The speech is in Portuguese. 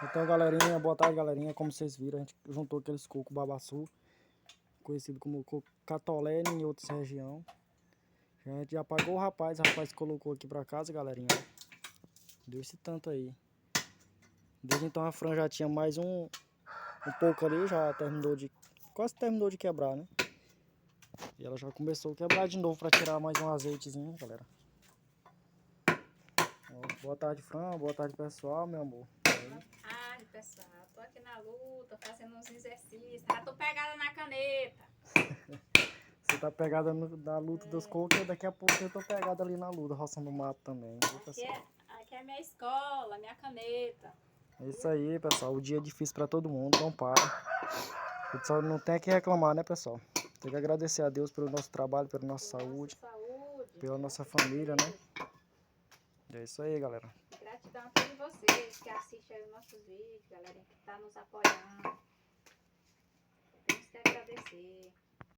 Então, galerinha, boa tarde, galerinha. Como vocês viram, a gente juntou aqueles coco babaçu, conhecido como coco catolé em outras regiões. A gente já pagou o rapaz colocou aqui pra casa, galerinha. Deu esse tanto aí. Desde então a Fran já tinha mais um pouco ali, já terminou quase terminou de quebrar, né? E ela já começou a quebrar de novo pra tirar mais um azeitezinho, galera. Ó, boa tarde, Fran. Boa tarde, pessoal, meu amor. Boa tarde, pessoal. Tô aqui na luta, fazendo uns exercícios. Já tô pegada na caneta. Você tá pegada na luta dos cocos e daqui a pouco eu tô pegada ali na luta, roçando mato também, viu, pessoal? Aqui é minha escola, minha caneta. É isso aí, pessoal. O dia é difícil pra todo mundo, não para. O pessoal não tem que reclamar, né, pessoal? Tem que agradecer a Deus pelo nosso trabalho, pela nossa saúde, pela nossa família, né? É isso aí, galera. Gratidão a todos vocês que assistem os nossos vídeos, galera, que tá nos apoiando. Temos que agradecer.